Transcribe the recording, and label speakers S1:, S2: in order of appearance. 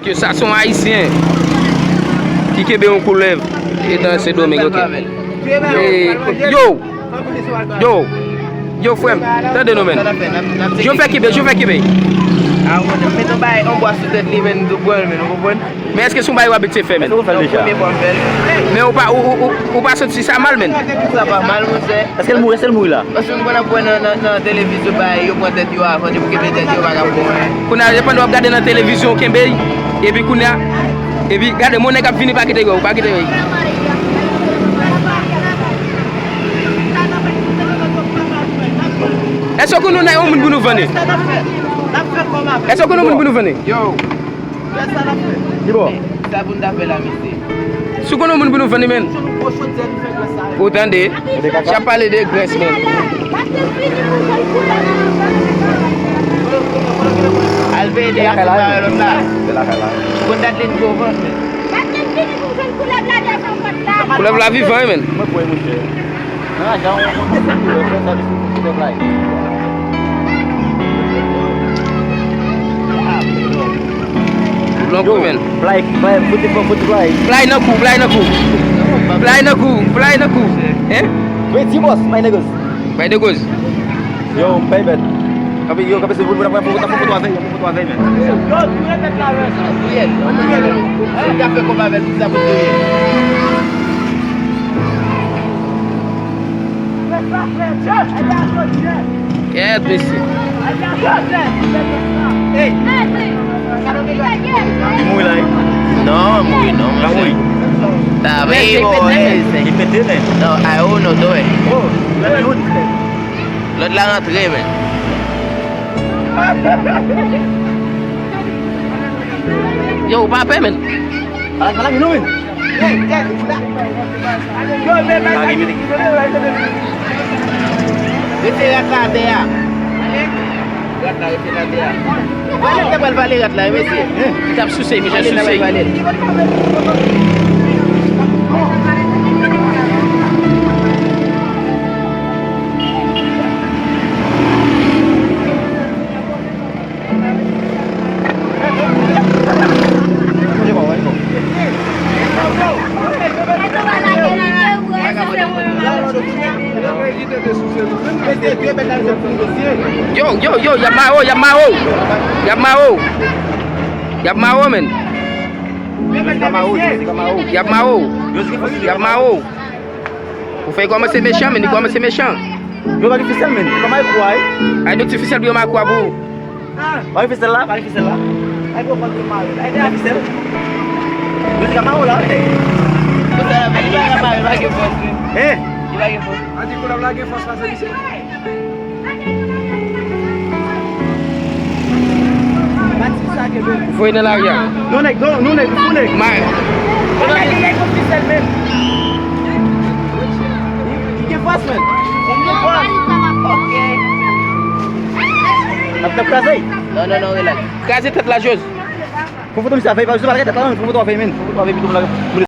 S1: Que ça sont haïtiens qui kebe un coulev et dans ces domaines. Ok. Yo frère, attendez nous men. Je fais kebe. Mais est-ce que son bail va habiter fait men? Mais ou pas senti ça mal men?
S2: Ça pas mal monsieur.
S3: Est-ce qu'elle mourit là?
S2: Parce que nous on prend dans télévision bail yo prend tête yo avant de kebe tête yo va bon.
S1: Qu'on a pas regarder dans télévision kembe et puis qu'on a et puis regardez mon nèg a fini pas quitter pas quitter. Est-ce que nous avons un monde pour nous venir? Est-ce que nous avons un monde pour nous venir?
S2: Yo.
S3: Dis-moi.
S2: Ça vous d'appel la monsieur.
S1: Est-ce que nous avons un monde pour nous venir men? Autant de j'ai parlé de graisse men.
S2: Alve de là.
S3: De la cala.
S2: Contact les gouvernement.
S1: Coulev la vivant men.
S3: Moi pour monsieur. Ah, já on vai.
S1: Long men.
S3: Fly,
S1: Fly na coup. Eh?
S3: Wait, si boss, my niggas.
S1: Vai de gozo.
S3: Yo, baby. Yo, cabeça vou botar foto aveia, velho.
S2: Café com a velha precisa muito.
S1: Quieto esse.
S2: Ei.
S3: Muy lá, hein?
S2: No, muy no.
S3: Tá muy.
S2: Está vivo ese.
S3: Repetir, né?
S2: No, hay uno, dos.
S3: Oh, vai un.
S2: Los la rentré, men.
S1: Yo, pape men.
S3: Alang minumin. Lagi meeting.
S2: Vete la cadea. Gatla, vete la cadea. Vale, te vuelve a valer, gatla, vete.
S1: Tá sucei, me já sucei. Yo, Yamao men. Yamao. Vous faites comment c'est méchant, mais comment c'est méchant.
S3: Yo bagi official men. Como é que vai?
S1: Aí do artificial bio ma kwa bu.
S3: Vai official lá. Aí vou confirmar. Aí tem official. Yo si kamau lá, tem.
S2: Você era bem lá, vai que fosse.
S3: Eh,
S2: Vai que fosse.
S1: Adi kuna lagi fas fas di sini. Foi na lagi.
S3: não nek.
S1: Mas
S2: Officiel men.
S3: Que faz, men?
S2: Ok.
S3: Tá prazer?
S2: No, relax.
S1: quase tá la chose.
S3: Foto mi sa fay, vai usar la tête là, foto aveia men. Foto aveia